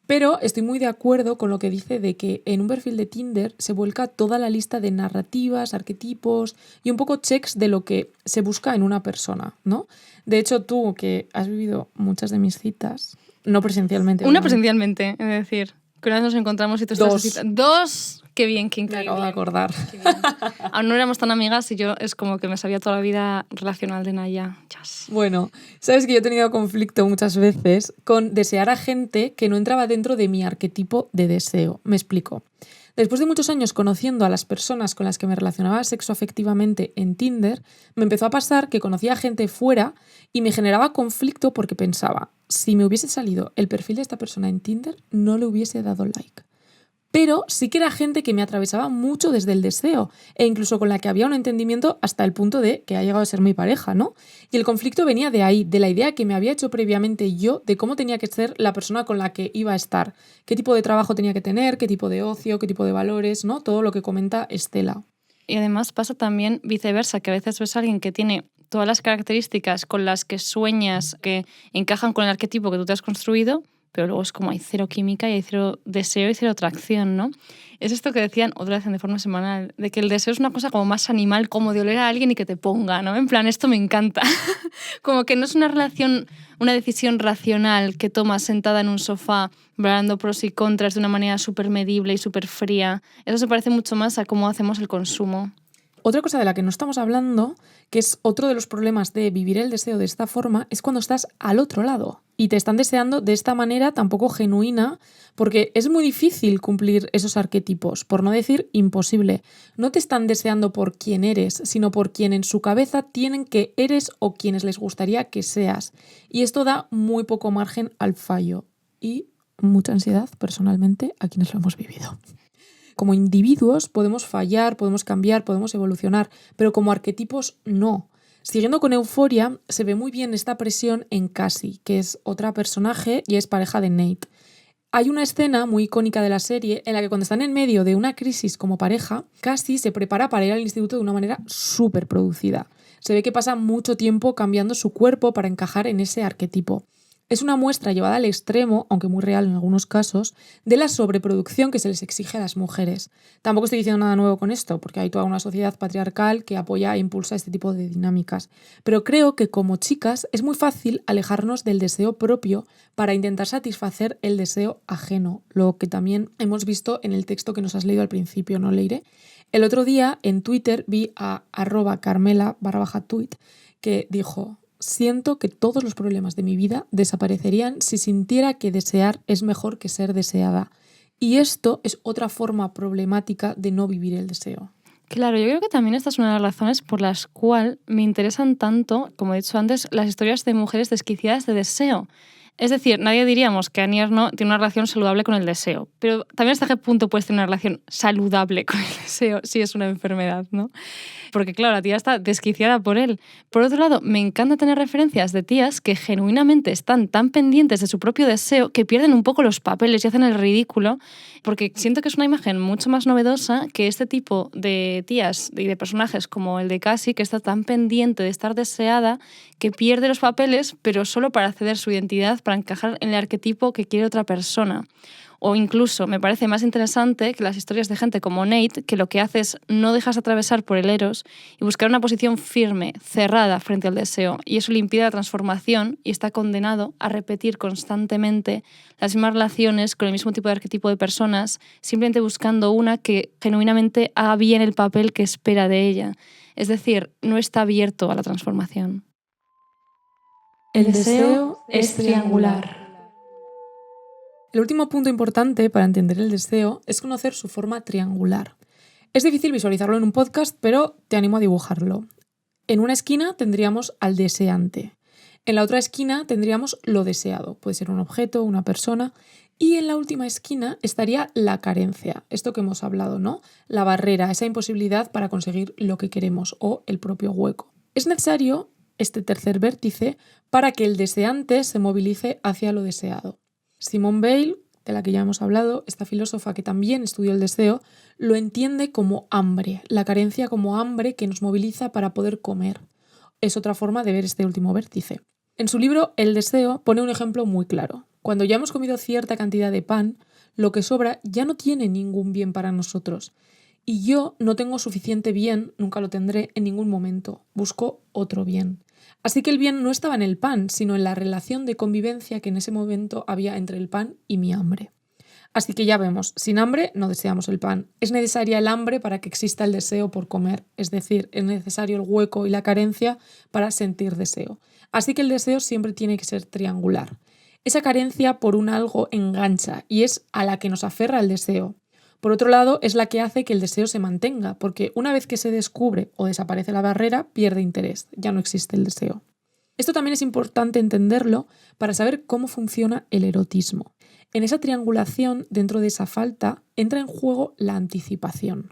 Pero estoy muy de acuerdo con lo que dice de que en un perfil de Tinder se vuelca toda la lista de narrativas, arquetipos y un poco checks de lo que se busca en una persona, ¿no? De hecho, tú, que has vivido muchas de mis citas, no presencialmente.
Una presencialmente, es decir, que una vez nos encontramos y tú estás
Dos.
de cita. ¡Dos! ¡Qué bien, qué
Me
increíble!
acabo de acordar.
Qué bien. Aún no éramos tan amigas y yo es como que me sabía toda la vida relacional de Naya. Yes.
Bueno, sabes que yo he tenido conflicto muchas veces con desear a gente que no entraba dentro de mi arquetipo de deseo. Me explico. Después de muchos años conociendo a las personas con las que me relacionaba sexoafectivamente en Tinder, me empezó a pasar que conocía a gente fuera y me generaba conflicto porque pensaba, si me hubiese salido el perfil de esta persona en Tinder, no le hubiese dado like. Pero sí que era gente que me atravesaba mucho desde el deseo e incluso con la que había un entendimiento hasta el punto de que ha llegado a ser mi pareja, ¿no? Y el conflicto venía de ahí, de la idea que me había hecho previamente yo de cómo tenía que ser la persona con la que iba a estar, qué tipo de trabajo tenía que tener, qué tipo de ocio, qué tipo de valores, ¿no? Todo lo que comenta Estela.
Y además pasa también viceversa, que a veces ves a alguien que tiene todas las características con las que sueñas, que encajan con el arquetipo que tú te has construido, pero luego es como hay cero química y hay cero deseo y cero atracción, ¿no? Es esto que decían otra vez en De Forma Semanal, de que el deseo es una cosa como más animal, como de oler a alguien y que te ponga, ¿no? En plan, esto me encanta. Como que no es una relación, una decisión racional que tomas sentada en un sofá, valorando pros y contras de una manera súper medible y súper fría. Eso se parece mucho más a cómo hacemos el consumo.
Otra cosa de la que no estamos hablando, que es otro de los problemas de vivir el deseo de esta forma, es cuando estás al otro lado y te están deseando de esta manera tan poco genuina, porque es muy difícil cumplir esos arquetipos, por no decir imposible. No te están deseando por quién eres, sino por quien en su cabeza tienen que eres o quienes les gustaría que seas. Y esto da muy poco margen al fallo y mucha ansiedad, personalmente, a quienes lo hemos vivido. Como individuos podemos fallar, podemos cambiar, podemos evolucionar, pero como arquetipos no. Siguiendo con Euforia, se ve muy bien esta presión en Cassie, que es otra personaje y es pareja de Nate. Hay una escena muy icónica de la serie en la que cuando están en medio de una crisis como pareja, Cassie se prepara para ir al instituto de una manera súper producida. Se ve que pasa mucho tiempo cambiando su cuerpo para encajar en ese arquetipo. Es una muestra llevada al extremo, aunque muy real en algunos casos, de la sobreproducción que se les exige a las mujeres. Tampoco estoy diciendo nada nuevo con esto, porque hay toda una sociedad patriarcal que apoya e impulsa este tipo de dinámicas. Pero creo que como chicas es muy fácil alejarnos del deseo propio para intentar satisfacer el deseo ajeno, lo que también hemos visto en el texto que nos has leído al principio, ¿no, Leire? El otro día en Twitter vi a @carmela_tweet que dijo: siento que todos los problemas de mi vida desaparecerían si sintiera que desear es mejor que ser deseada. Y esto es otra forma problemática de no vivir el deseo.
Claro, yo creo que también esta es una de las razones por las cuales me interesan tanto, como he dicho antes, las historias de mujeres desquiciadas de deseo. Es decir, nadie diríamos que Annie Ernaux tiene una relación saludable con el deseo, pero también hasta qué punto puedes tener una relación saludable con el deseo si es una enfermedad, ¿no? Porque claro, la tía está desquiciada por él. Por otro lado, me encanta tener referencias de tías que genuinamente están tan pendientes de su propio deseo que pierden un poco los papeles y hacen el ridículo, porque siento que es una imagen mucho más novedosa que este tipo de tías y de personajes como el de Cassie, que está tan pendiente de estar deseada que pierde los papeles, pero solo para ceder su identidad, para encajar en el arquetipo que quiere otra persona. O incluso me parece más interesante que las historias de gente como Nate, que lo que hace es no dejarse atravesar por el eros y buscar una posición firme, cerrada frente al deseo, y eso le impide la transformación y está condenado a repetir constantemente las mismas relaciones con el mismo tipo de arquetipo de personas, simplemente buscando una que genuinamente haga bien el papel que espera de ella. Es decir, no está abierto a la transformación.
El deseo es triangular. El último punto importante para entender el deseo es conocer su forma triangular. Es difícil visualizarlo en un podcast, pero te animo a dibujarlo. En una esquina tendríamos al deseante. En la otra esquina tendríamos lo deseado. Puede ser un objeto, una persona. Y en la última esquina estaría la carencia. Esto que hemos hablado, ¿no? La barrera, esa imposibilidad para conseguir lo que queremos o el propio hueco. Es necesario este tercer vértice para que el deseante se movilice hacia lo deseado. Simone Weil, de la que ya hemos hablado, esta filósofa que también estudió el deseo, lo entiende como hambre, la carencia como hambre que nos moviliza para poder comer. Es otra forma de ver este último vértice. En su libro El deseo pone un ejemplo muy claro. Cuando ya hemos comido cierta cantidad de pan, lo que sobra ya no tiene ningún bien para nosotros. Y yo no tengo suficiente bien, nunca lo tendré en ningún momento. Busco otro bien. Así que el bien no estaba en el pan, sino en la relación de convivencia que en ese momento había entre el pan y mi hambre. Así que ya vemos, sin hambre no deseamos el pan. Es necesaria el hambre para que exista el deseo por comer, es decir, es necesario el hueco y la carencia para sentir deseo. Así que el deseo siempre tiene que ser triangular. Esa carencia por un algo engancha y es a la que nos aferra el deseo. Por otro lado, es la que hace que el deseo se mantenga, porque una vez que se descubre o desaparece la barrera, pierde interés, ya no existe el deseo. Esto también es importante entenderlo para saber cómo funciona el erotismo. En esa triangulación, dentro de esa falta, entra en juego la anticipación.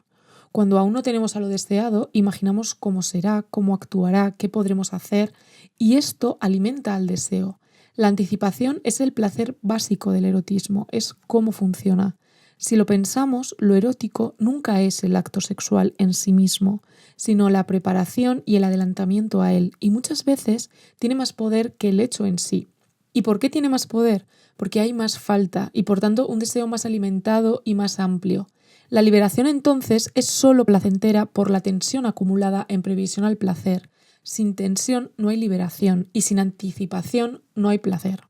Cuando aún no tenemos a lo deseado, imaginamos cómo será, cómo actuará, qué podremos hacer, y esto alimenta al deseo. La anticipación es el placer básico del erotismo, es cómo funciona. Si lo pensamos, lo erótico nunca es el acto sexual en sí mismo, sino la preparación y el adelantamiento a él, y muchas veces tiene más poder que el hecho en sí. ¿Y por qué tiene más poder? Porque hay más falta y por tanto un deseo más alimentado y más amplio. La liberación entonces es solo placentera por la tensión acumulada en previsión al placer. Sin tensión no hay liberación y sin anticipación no hay placer.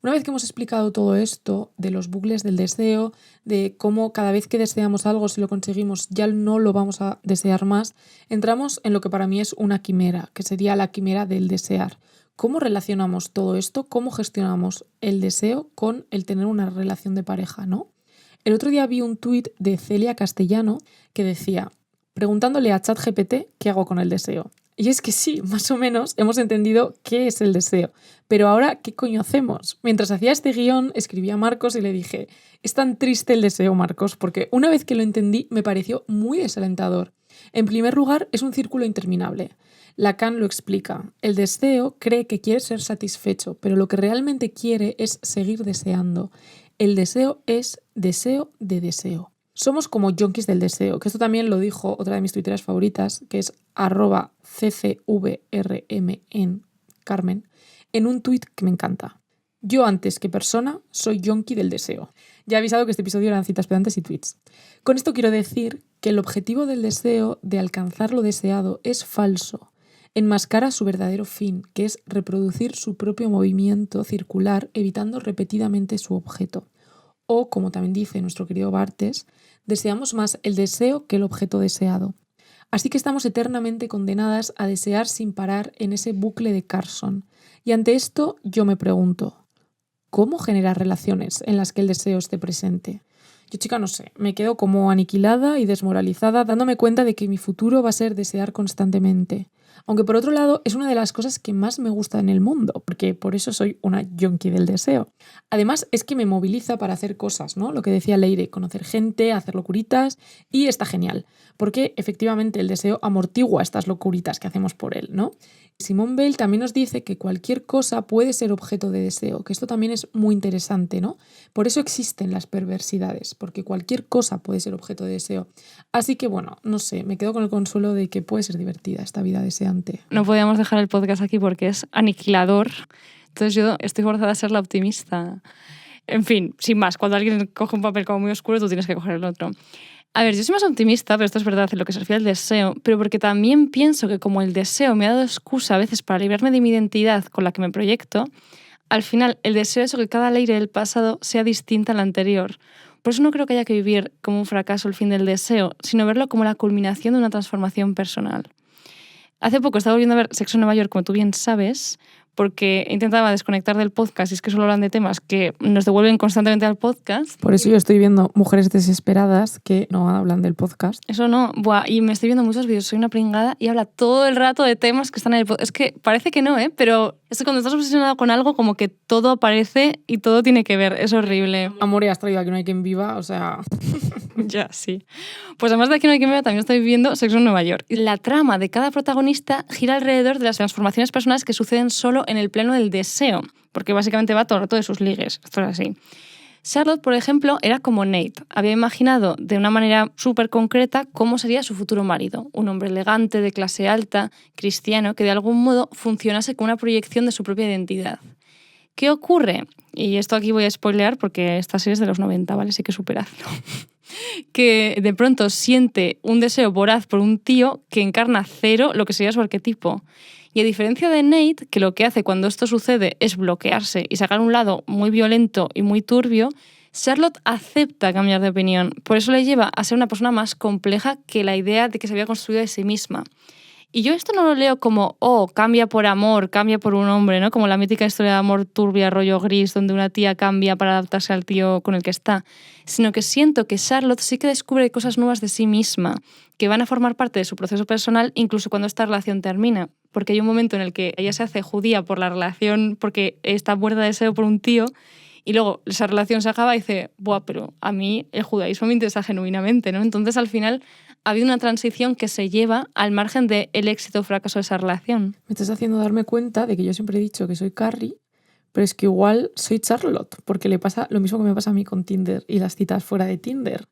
Una vez que hemos explicado todo esto de los bucles del deseo, de cómo cada vez que deseamos algo, si lo conseguimos, ya no lo vamos a desear más, entramos en lo que para mí es una quimera, que sería la quimera del desear. ¿Cómo relacionamos todo esto? ¿Cómo gestionamos el deseo con el tener una relación de pareja, ¿no? El otro día vi un tuit de Celia Castellano que decía, preguntándole a ChatGPT qué hago con el deseo. Y es que sí, más o menos hemos entendido qué es el deseo. Pero ahora, ¿qué coño hacemos? Mientras hacía este guión, escribí a Marcos y le dije, es tan triste el deseo, Marcos, porque una vez que lo entendí me pareció muy desalentador. En primer lugar, es un círculo interminable. Lacan lo explica. El deseo cree que quiere ser satisfecho, pero lo que realmente quiere es seguir deseando. El deseo es deseo de deseo. Somos como yonkis del deseo, que esto también lo dijo otra de mis tuiteras favoritas, que es @ccvrmn Carmen, en un tuit que me encanta. Yo antes que persona soy yonki del deseo. Ya he avisado que este episodio eran citas pedantes y tweets. Con esto quiero decir que el objetivo del deseo, de alcanzar lo deseado, es falso. Enmascara su verdadero fin, que es reproducir su propio movimiento circular evitando repetidamente su objeto. O, como también dice nuestro querido Barthes, deseamos más el deseo que el objeto deseado. Así que estamos eternamente condenadas a desear sin parar en ese bucle de Carson. Y ante esto yo me pregunto, ¿cómo generar relaciones en las que el deseo esté presente? Yo, chica, no sé, me quedo como aniquilada y desmoralizada dándome cuenta de que mi futuro va a ser desear constantemente. Aunque por otro lado es una de las cosas que más me gusta en el mundo, porque por eso soy una yonki del deseo. Además es que me moviliza para hacer cosas, ¿no? Lo que decía Leire, conocer gente, hacer locuritas, y está genial, porque efectivamente el deseo amortigua estas locuritas que hacemos por él, ¿no? Simone Weil también nos dice que cualquier cosa puede ser objeto de deseo, que esto también es muy interesante, ¿no? Por eso existen las perversidades, porque cualquier cosa puede ser objeto de deseo. Así que bueno, no sé, me quedo con el consuelo de que puede ser divertida esta vida deseante.
No podíamos dejar el podcast aquí porque es aniquilador. Entonces yo estoy forzada a ser la optimista. En fin, sin más, cuando alguien coge un papel como muy oscuro, tú tienes que coger el otro. A ver, yo soy más optimista, pero esto es verdad en lo que se refiere al deseo, pero porque también pienso que como el deseo me ha dado excusa a veces para librarme de mi identidad con la que me proyecto, al final el deseo es que cada Leire del pasado sea distinta a la anterior. Por eso no creo que haya que vivir como un fracaso el fin del deseo, sino verlo como la culminación de una transformación personal. Hace poco estaba volviendo a ver Sexo en Nueva York, como tú bien sabes, porque intentaba desconectar del podcast y es que solo hablan de temas que nos devuelven constantemente al podcast.
Por eso yo estoy viendo Mujeres Desesperadas que no hablan del podcast.
Eso no, buah, y me estoy viendo muchos vídeos, soy una pringada y habla todo el rato de temas que están en el podcast. Es que parece que no, pero es que cuando estás obsesionado con algo como que todo aparece y todo tiene que ver, es horrible.
Amor, y has traído Aquí no hay quien viva, o sea...
Ya, sí. Pues además de Aquí no hay quien viva, también estoy viviendo Sexo en Nueva York. Y la trama de cada protagonista gira alrededor de las transformaciones personales que suceden solo en el plano del deseo, porque básicamente va todo el rato de sus ligues. Esto es así. Charlotte, por ejemplo, era como Nate. Había imaginado de una manera súper concreta cómo sería su futuro marido. Un hombre elegante, de clase alta, cristiano, que de algún modo funcionase como una proyección de su propia identidad. ¿Qué ocurre? Y esto aquí voy a spoilear porque esta serie es de los 90, ¿vale? Así que superadlo. Que de pronto siente un deseo voraz por un tío que encarna cero lo que sería su arquetipo. Y a diferencia de Nate, que lo que hace cuando esto sucede es bloquearse y sacar un lado muy violento y muy turbio, Charlotte acepta cambiar de opinión. Por eso le lleva a ser una persona más compleja que la idea de que se había construido de sí misma. Y yo esto no lo leo como, oh, cambia por amor, cambia por un hombre, ¿no? Como la mítica historia de amor turbia, rollo gris, donde una tía cambia para adaptarse al tío con el que está. Sino que siento que Charlotte sí que descubre cosas nuevas de sí misma, que van a formar parte de su proceso personal incluso cuando esta relación termina. Porque hay un momento en el que ella se hace judía por la relación, porque está muerta de deseo por un tío, y luego esa relación se acaba y dice, buah, pero a mí el judaísmo me interesa genuinamente, ¿no? Entonces al final ha habido una transición que se lleva al margen del éxito o fracaso de esa relación.
Me estás haciendo darme cuenta de que yo siempre he dicho que soy Carrie, pero es que igual soy Charlotte, porque le pasa lo mismo que me pasa a mí con Tinder y las citas fuera de Tinder.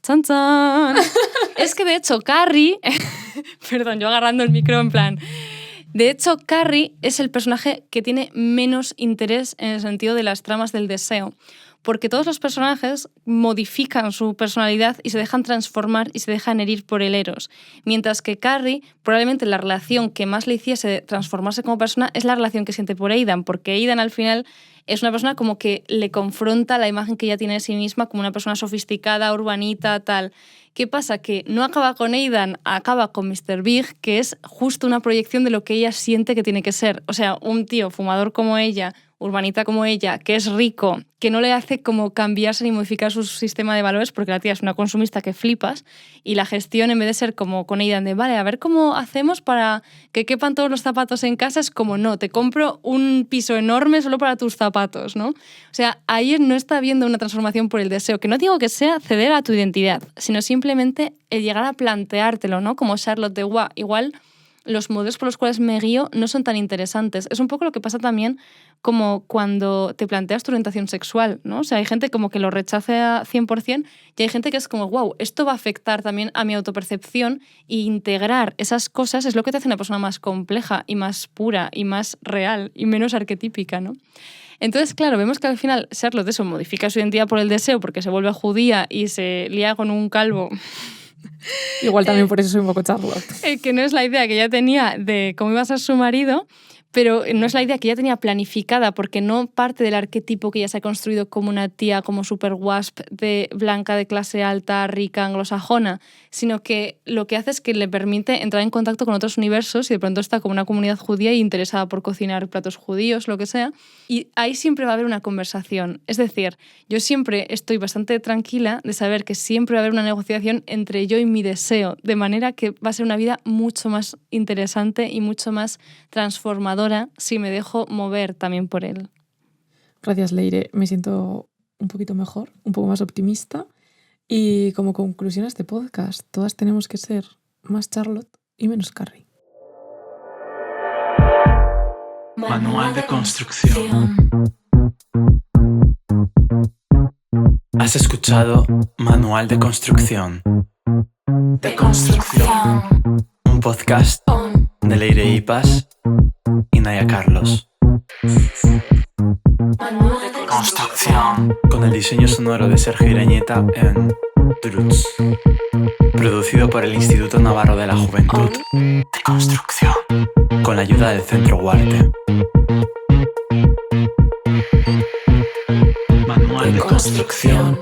¡Chan, chan! Es que de hecho Carrie... Perdón, yo agarrando el micro en plan... De hecho, Carrie es el personaje que tiene menos interés en el sentido de las tramas del deseo, porque todos los personajes modifican su personalidad y se dejan transformar y se dejan herir por el eros, mientras que Carrie, probablemente la relación que más le hiciese transformarse como persona es la relación que siente por Aidan, porque Aidan al final es una persona como que le confronta la imagen que ella tiene de sí misma como una persona sofisticada, urbanita, tal. ¿Qué pasa? Que no acaba con Aidan, acaba con Mr. Big, que es justo una proyección de lo que ella siente que tiene que ser. O sea, un tío fumador como ella, urbanita como ella, que es rico, que no le hace como cambiarse ni modificar su sistema de valores, porque la tía es una consumista que flipas, y la gestión, en vez de ser como con Aidan de, vale, a ver cómo hacemos para que quepan todos los zapatos en casa, es como, no, te compro un piso enorme solo para tus zapatos, ¿no? O sea, ahí no está habiendo una transformación por el deseo, que no digo que sea ceder a tu identidad, sino simplemente el llegar a planteártelo, ¿no? Como Charlotte de, guau, igual los modelos por los cuales me guío no son tan interesantes. Es un poco lo que pasa también como cuando te planteas tu orientación sexual, ¿no? O sea, hay gente como que lo rechaza 100% y hay gente que es como, wow, esto va a afectar también a mi autopercepción, e integrar esas cosas es lo que te hace una persona más compleja y más pura y más real y menos arquetípica, ¿no? Entonces, claro, vemos que al final Charlotte eso modifica su identidad por el deseo porque se vuelve judía y se lía con un calvo.
Igual también por eso soy un poco Charlotte.
Que no es la idea que ella tenía de cómo iba a ser su marido, pero no es la idea que ella tenía planificada, porque no parte del arquetipo que ella se ha construido como una tía como super wasp, de blanca, de clase alta, rica, anglosajona, sino que lo que hace es que le permite entrar en contacto con otros universos y de pronto está como una comunidad judía y interesada por cocinar platos judíos, lo que sea, y ahí siempre va a haber una conversación. Es decir, yo siempre estoy bastante tranquila de saber que siempre va a haber una negociación entre yo y mi deseo, de manera que va a ser una vida mucho más interesante y mucho más transformadora si me dejo mover también por él.
Gracias, Leire. Me siento un poquito mejor, un poco más optimista. Y como conclusión a este podcast, todas tenemos que ser más Charlotte y menos Carrie.
Manual de construcción. Has escuchado Manual de construcción.
De construcción.
Un podcast de Leire Ipas y Naya Carlos. Construcción. Con el diseño sonoro de Sergio Irañeta en Druts. Producido por el Instituto Navarro de la Juventud. De construcción. Con la ayuda del Centro Huarte. Manual de construcción.